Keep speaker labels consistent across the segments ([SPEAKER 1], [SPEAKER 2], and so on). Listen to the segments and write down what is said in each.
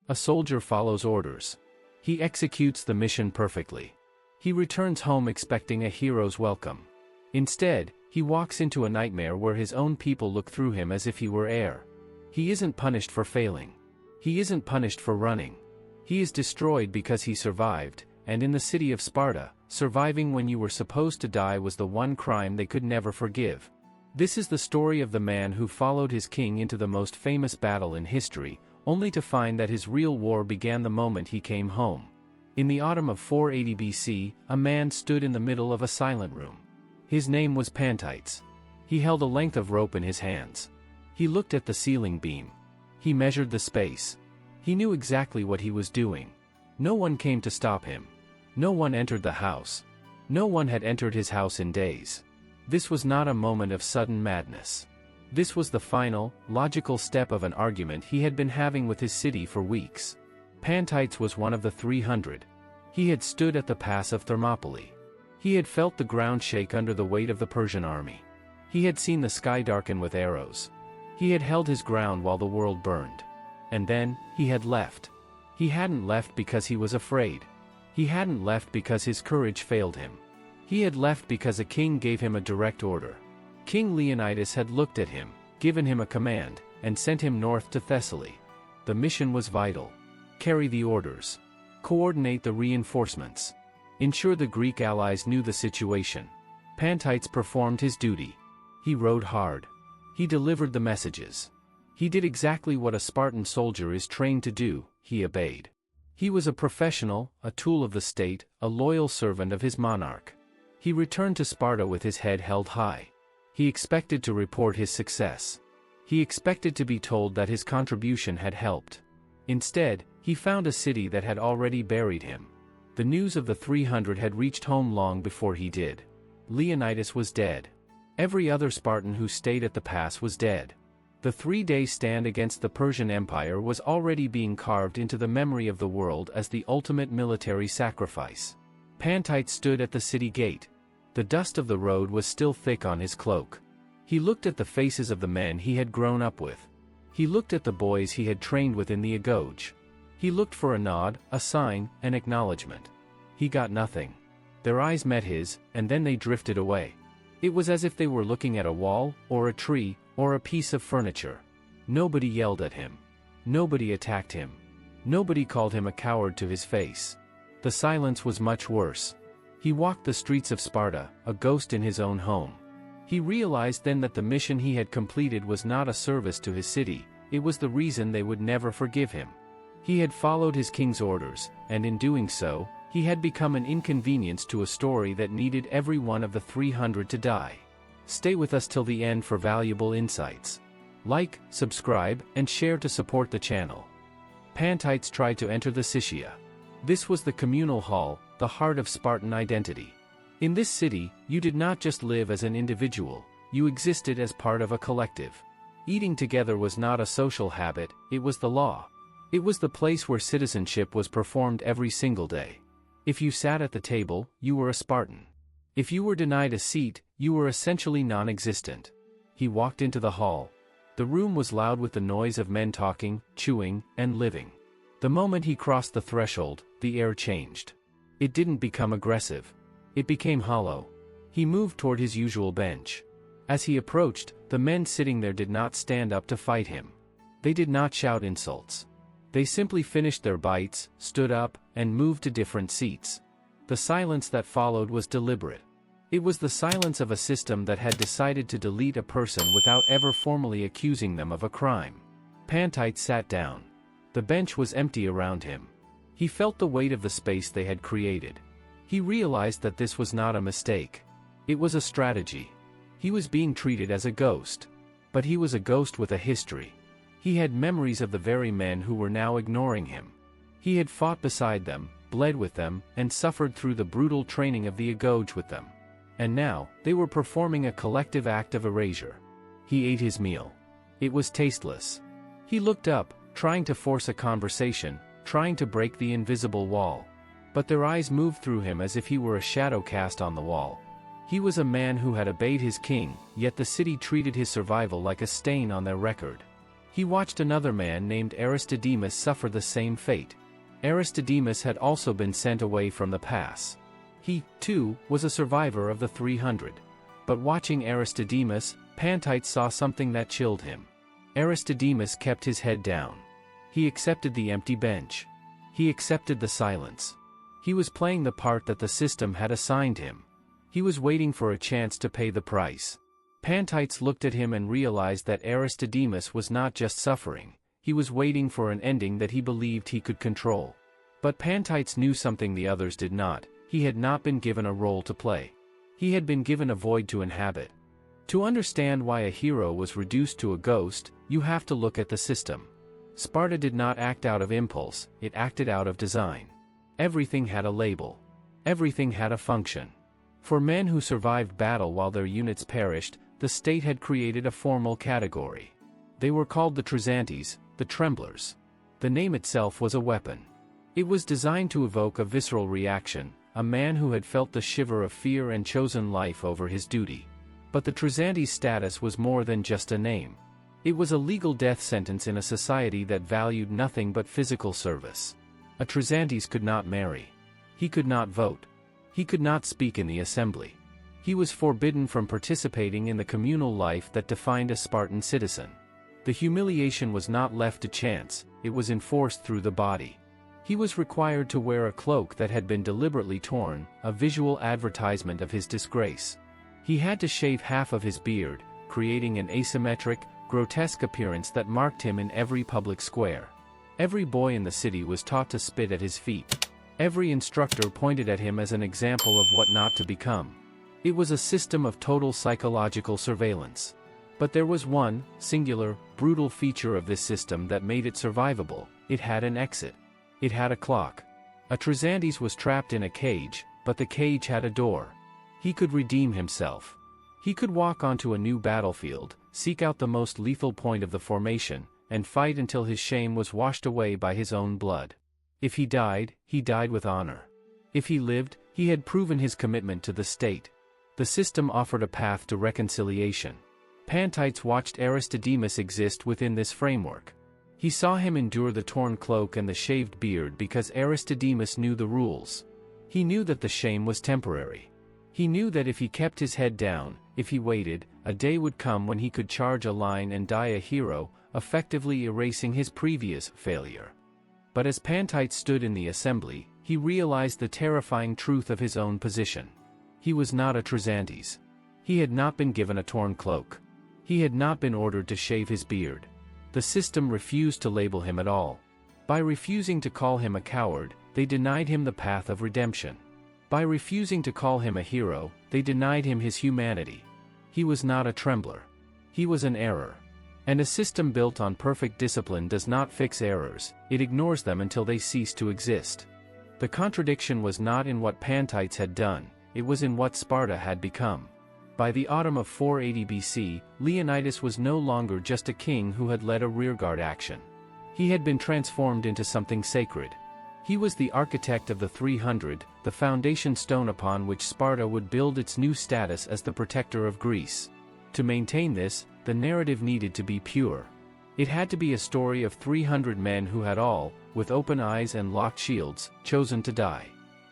[SPEAKER 1] A soldier follows orders. He executes the mission perfectly. He returns home expecting a hero's welcome. Instead, he walks into a nightmare where his own people look through him as if he were air. He isn't punished for failing. He isn't punished for running. He is destroyed because he survived, and in the city of Sparta, surviving when you were supposed to die was the one crime they could never forgive. This is the story of the man who followed his king into the most famous battle in history, only to find that his real war began the moment he came home. In the autumn of 480 BC, a man stood in the middle of a silent room. His name was Pantites. He held a length of rope in his hands. He looked at the ceiling beam. He measured the space. He knew exactly what he was doing. No one came to stop him. No one entered the house. No one had entered his house in days. This was not a moment of sudden madness. This was the final, logical step of an argument he had been having with his city for weeks. Pantites was one of the 300. He had stood at the pass of Thermopylae. He had felt the ground shake under the weight of the Persian army. He had seen the sky darken with arrows. He had held his ground while the world burned. And then, he had left. He hadn't left because he was afraid. He hadn't left because his courage failed him. He had left because a king gave him a direct order. King Leonidas had looked at him, given him a command, and sent him north to Thessaly. The mission was vital. Carry the orders. Coordinate the reinforcements. Ensure the Greek allies knew the situation. Pantites performed his duty. He rode hard. He delivered the messages. He did exactly what a Spartan soldier is trained to do, he obeyed. He was a professional, a tool of the state, a loyal servant of his monarch. He returned to Sparta with his head held high. He expected to report his success. He expected to be told that his contribution had helped. Instead, he found a city that had already buried him. The news of the 300 had reached home long before he did. Leonidas was dead. Every other Spartan who stayed at the pass was dead. The 3-day stand against the Persian Empire was already being carved into the memory of the world as the ultimate military sacrifice. Pantites stood at the city gate. The dust of the road was still thick on his cloak. He looked at the faces of the men he had grown up with. He looked at the boys he had trained with in the agoge. He looked for a nod, a sign, an acknowledgement. He got nothing. Their eyes met his, and then they drifted away. It was as if they were looking at a wall, or a tree, or a piece of furniture. Nobody yelled at him. Nobody attacked him. Nobody called him a coward to his face. The silence was much worse. He walked the streets of Sparta, a ghost in his own home. He realized then that the mission he had completed was not a service to his city, it was the reason they would never forgive him. He had followed his king's orders, and in doing so, he had become an inconvenience to a story that needed every one of the 300 to die. Stay with us till the end for valuable insights. Like, subscribe, and share to support the channel. Pantites tried to enter the Sycia. This was the communal hall, the heart of Spartan identity. In this city, you did not just live as an individual, you existed as part of a collective. Eating together was not a social habit, it was the law. It was the place where citizenship was performed every single day. If you sat at the table, you were a Spartan. If you were denied a seat, you were essentially non-existent. He walked into the hall. The room was loud with the noise of men talking, chewing, and living. The moment he crossed the threshold, the air changed. It didn't become aggressive. It became hollow. He moved toward his usual bench. As he approached, the men sitting there did not stand up to fight him. They did not shout insults. They simply finished their bites, stood up, and moved to different seats. The silence that followed was deliberate. It was the silence of a system that had decided to delete a person without ever formally accusing them of a crime. Pantites sat down. The bench was empty around him. He felt the weight of the space they had created. He realized that this was not a mistake. It was a strategy. He was being treated as a ghost. But he was a ghost with a history. He had memories of the very men who were now ignoring him. He had fought beside them, bled with them, and suffered through the brutal training of the agoge with them. And now, they were performing a collective act of erasure. He ate his meal. It was tasteless. He looked up, trying to force a conversation, trying to break the invisible wall. But their eyes moved through him as if he were a shadow cast on the wall. He was a man who had obeyed his king, yet the city treated his survival like a stain on their record. He watched another man named Aristodemus suffer the same fate. Aristodemus had also been sent away from the pass. He, too, was a survivor of the 300. But watching Aristodemus, Pantites saw something that chilled him. Aristodemus kept his head down. He accepted the empty bench. He accepted the silence. He was playing the part that the system had assigned him. He was waiting for a chance to pay the price. Pantites looked at him and realized that Aristodemus was not just suffering, he was waiting for an ending that he believed he could control. But Pantites knew something the others did not. He had not been given a role to play. He had been given a void to inhabit. To understand why a hero was reduced to a ghost, you have to look at the system. Sparta did not act out of impulse, it acted out of design. Everything had a label. Everything had a function. For men who survived battle while their units perished, the state had created a formal category. They were called the Tresantes, the tremblers. The name itself was a weapon. It was designed to evoke a visceral reaction, a man who had felt the shiver of fear and chosen life over his duty. But the Tresantes' status was more than just a name. It was a legal death sentence in a society that valued nothing but physical service. A Tresantes could not marry. He could not vote. He could not speak in the assembly. He was forbidden from participating in the communal life that defined a Spartan citizen. The humiliation was not left to chance, it was enforced through the body. He was required to wear a cloak that had been deliberately torn, a visual advertisement of his disgrace. He had to shave half of his beard, creating an asymmetric, grotesque appearance that marked him in every public square. Every boy in the city was taught to spit at his feet. Every instructor pointed at him as an example of what not to become. It was a system of total psychological surveillance. But there was one, singular, brutal feature of this system that made it survivable: it had an exit. It had a clock. A Tresantes was trapped in a cage, but the cage had a door. He could redeem himself. He could walk onto a new battlefield, seek out the most lethal point of the formation, and fight until his shame was washed away by his own blood. If he died with honor. If he lived, he had proven his commitment to the state. The system offered a path to reconciliation. Pantites watched Aristodemus exist within this framework. He saw him endure the torn cloak and the shaved beard because Aristodemus knew the rules. He knew that the shame was temporary. He knew that if he kept his head down, if he waited, a day would come when he could charge a line and die a hero, effectively erasing his previous failure. But as Pantites stood in the assembly, he realized the terrifying truth of his own position. He was not a Tresantes. He had not been given a torn cloak. He had not been ordered to shave his beard. The system refused to label him at all. By refusing to call him a coward, they denied him the path of redemption. By refusing to call him a hero, they denied him his humanity. He was not a trembler. He was an error. And a system built on perfect discipline does not fix errors, it ignores them until they cease to exist. The contradiction was not in what Pantites had done, it was in what Sparta had become. By the autumn of 480 BC, Leonidas was no longer just a king who had led a rearguard action. He had been transformed into something sacred. He was the architect of the 300, the foundation stone upon which Sparta would build its new status as the protector of Greece. To maintain this, the narrative needed to be pure. It had to be a story of 300 men who had all, with open eyes and locked shields, chosen to die.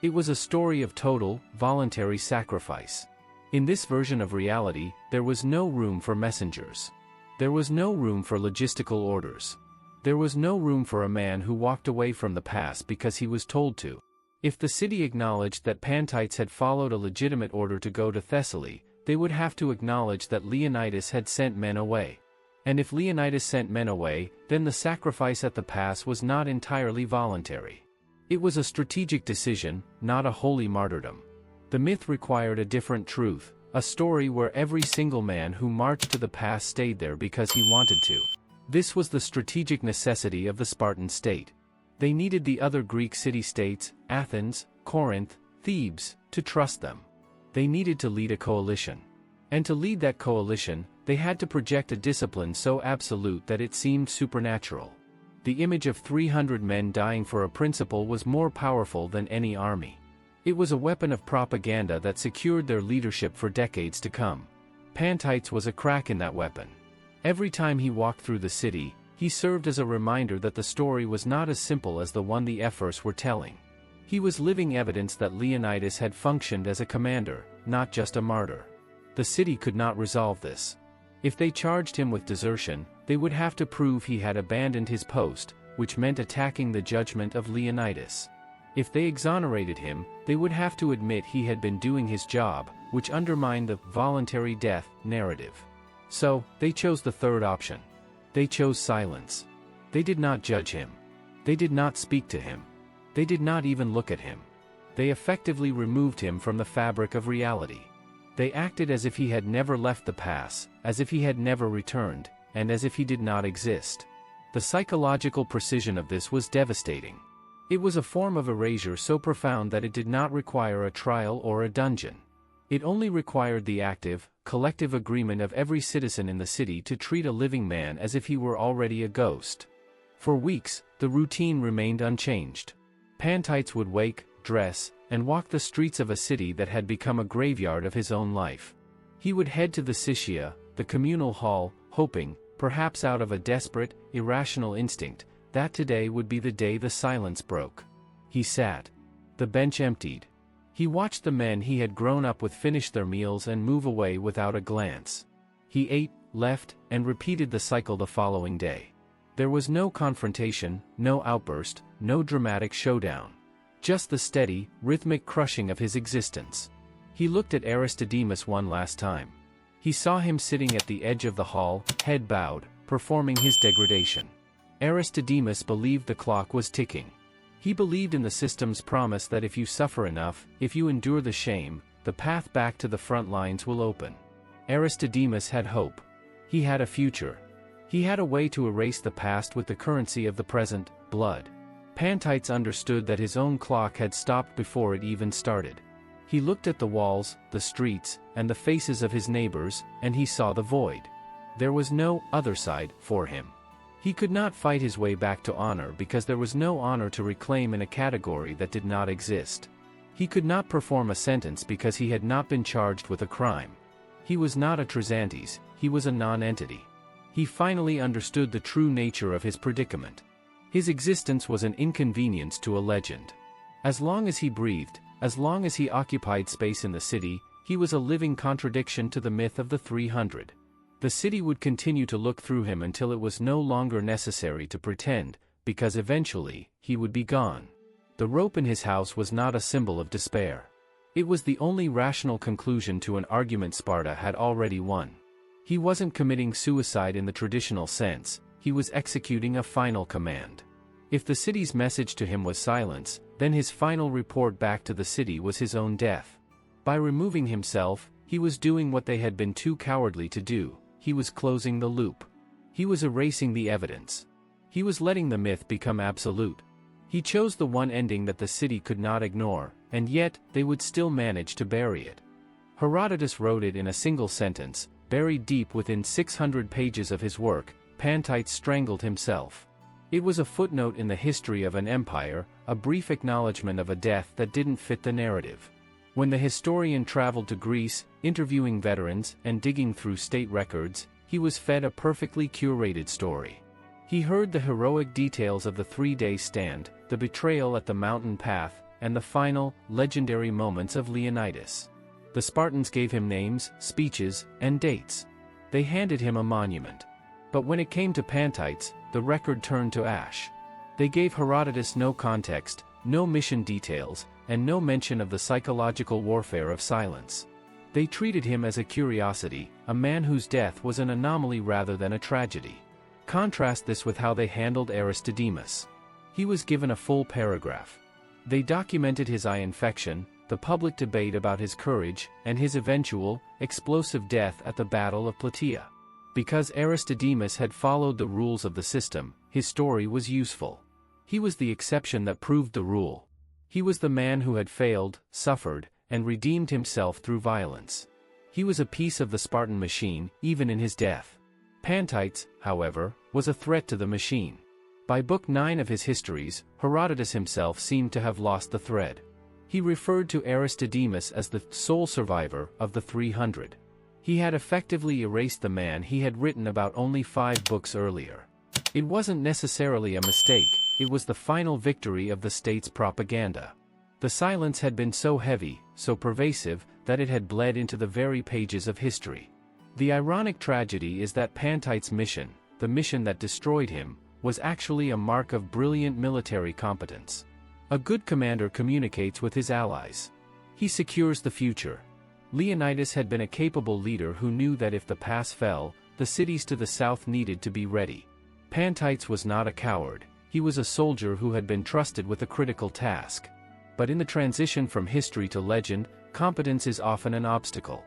[SPEAKER 1] It was a story of total, voluntary sacrifice. In this version of reality, there was no room for messengers. There was no room for logistical orders. There was no room for a man who walked away from the pass because he was told to. If the city acknowledged that Pantites had followed a legitimate order to go to Thessaly, they would have to acknowledge that Leonidas had sent men away. And if Leonidas sent men away, then the sacrifice at the pass was not entirely voluntary. It was a strategic decision, not a holy martyrdom. The myth required a different truth, a story where every single man who marched to the pass stayed there because he wanted to. This was the strategic necessity of the Spartan state. They needed the other Greek city-states, Athens, Corinth, Thebes, to trust them. They needed to lead a coalition. And to lead that coalition, they had to project a discipline so absolute that it seemed supernatural. The image of 300 men dying for a principle was more powerful than any army. It was a weapon of propaganda that secured their leadership for decades to come. Pantites was a crack in that weapon. Every time he walked through the city, He served as a reminder that the story was not as simple as the one the ephors were telling. He was living evidence that Leonidas had functioned as a commander, not just a martyr. The city could not resolve this. If they charged him with desertion, they would have to prove he had abandoned his post, which meant attacking the judgment of Leonidas. If they exonerated him, they would have to admit he had been doing his job, which undermined the voluntary death narrative. So, they chose the third option. They chose silence. They did not judge him. They did not speak to him. They did not even look at him. They effectively removed him from the fabric of reality. They acted as if he had never left the pass, as if he had never returned, and as if he did not exist. The psychological precision of this was devastating. It was a form of erasure so profound that it did not require a trial or a dungeon. It only required the active, collective agreement of every citizen in the city to treat a living man as if he were already a ghost. For weeks, the routine remained unchanged. Pantites would wake, dress, and walk the streets of a city that had become a graveyard of his own life. He would head to the Sycia, the communal hall, hoping, perhaps out of a desperate, irrational instinct, that today would be the day the silence broke. He sat. The bench emptied. He watched the men he had grown up with finish their meals and move away without a glance. He ate, left, and repeated the cycle the following day. There was no confrontation, no outburst, no dramatic showdown. Just the steady, rhythmic crushing of his existence. He looked at Aristodemus one last time. He saw him sitting at the edge of the hall, head bowed, performing his degradation. Aristodemus believed the clock was ticking. He believed in the system's promise that if you suffer enough, if you endure the shame, the path back to the front lines will open. Aristodemus had hope. He had a future. He had a way to erase the past with the currency of the present, blood. Pantites understood that his own clock had stopped before it even started. He looked at the walls, the streets, and the faces of his neighbors, and he saw the void. There was no other side for him. He could not fight his way back to honor because there was no honor to reclaim in a category that did not exist. He could not perform a sentence because he had not been charged with a crime. He was not a Tresantes, he was a non-entity. He finally understood the true nature of his predicament. His existence was an inconvenience to a legend. As long as he breathed, as long as he occupied space in the city, he was a living contradiction to the myth of the 300. The city would continue to look through him until it was no longer necessary to pretend, because eventually, he would be gone. The rope in his house was not a symbol of despair. It was the only rational conclusion to an argument Sparta had already won. He wasn't committing suicide in the traditional sense, he was executing a final command. If the city's message to him was silence, then his final report back to the city was his own death. By removing himself, he was doing what they had been too cowardly to do. He was closing the loop. He was erasing the evidence. He was letting the myth become absolute. He chose the one ending that the city could not ignore, and yet, they would still manage to bury it. Herodotus wrote it in a single sentence, buried deep within 600 pages of his work, Pantites strangled himself. It was a footnote in the history of an empire, a brief acknowledgement of a death that didn't fit the narrative. When the historian traveled to Greece, interviewing veterans and digging through state records, he was fed a perfectly curated story. He heard the heroic details of the three-day stand, the betrayal at the mountain path, and the final, legendary moments of Leonidas. The Spartans gave him names, speeches, and dates. They handed him a monument. But when it came to Pantites, the record turned to ash. They gave Herodotus no context, no mission details, and no mention of the psychological warfare of silence. They treated him as a curiosity, a man whose death was an anomaly rather than a tragedy. Contrast this with how they handled Aristodemus. He was given a full paragraph. They documented his eye infection, the public debate about his courage, and his eventual, explosive death at the Battle of Plataea. Because Aristodemus had followed the rules of the system, his story was useful. He was the exception that proved the rule. He was the man who had failed, suffered, and redeemed himself through violence. He was a piece of the Spartan machine, even in his death. Pantites, however, was a threat to the machine. By Book 9 of his histories, Herodotus himself seemed to have lost the thread. He referred to Aristodemus as the sole survivor of the 300. He had effectively erased the man he had written about only 5 books earlier. It wasn't necessarily a mistake, it was the final victory of the state's propaganda. The silence had been so heavy, so pervasive, that it had bled into the very pages of history. The ironic tragedy is that Pantites' mission, the mission that destroyed him, was actually a mark of brilliant military competence. A good commander communicates with his allies. He secures the future. Leonidas had been a capable leader who knew that if the pass fell, the cities to the south needed to be ready. Pantites was not a coward, he was a soldier who had been trusted with a critical task. But in the transition from history to legend, competence is often an obstacle.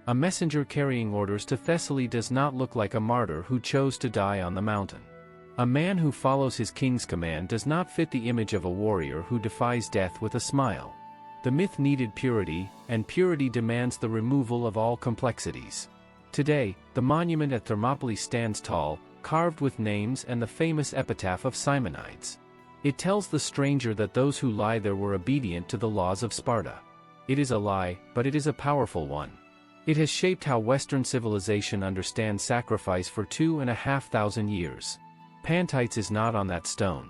[SPEAKER 1] A messenger carrying orders to Thessaly does not look like a martyr who chose to die on the mountain. A man who follows his king's command does not fit the image of a warrior who defies death with a smile. The myth needed purity, and purity demands the removal of all complexities. Today, the monument at Thermopylae stands tall, carved with names and the famous epitaph of Simonides. It tells the stranger that those who lie there were obedient to the laws of Sparta. It is a lie, but it is a powerful one. It has shaped how Western civilization understands sacrifice for 2,500 years. Pantites is not on that stone.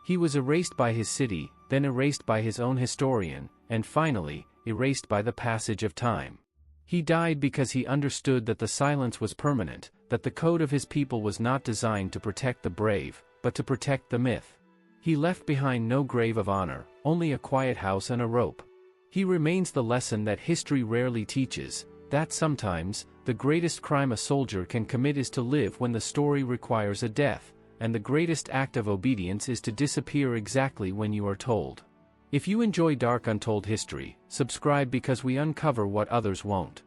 [SPEAKER 1] He was erased by his city, then erased by his own historian, and finally, erased by the passage of time. He died because he understood that the silence was permanent, that the code of his people was not designed to protect the brave, but to protect the myth. He left behind no grave of honor, only a quiet house and a rope. He remains the lesson that history rarely teaches, that sometimes, the greatest crime a soldier can commit is to live when the story requires a death, and the greatest act of obedience is to disappear exactly when you are told. If you enjoy dark untold history, subscribe because we uncover what others won't.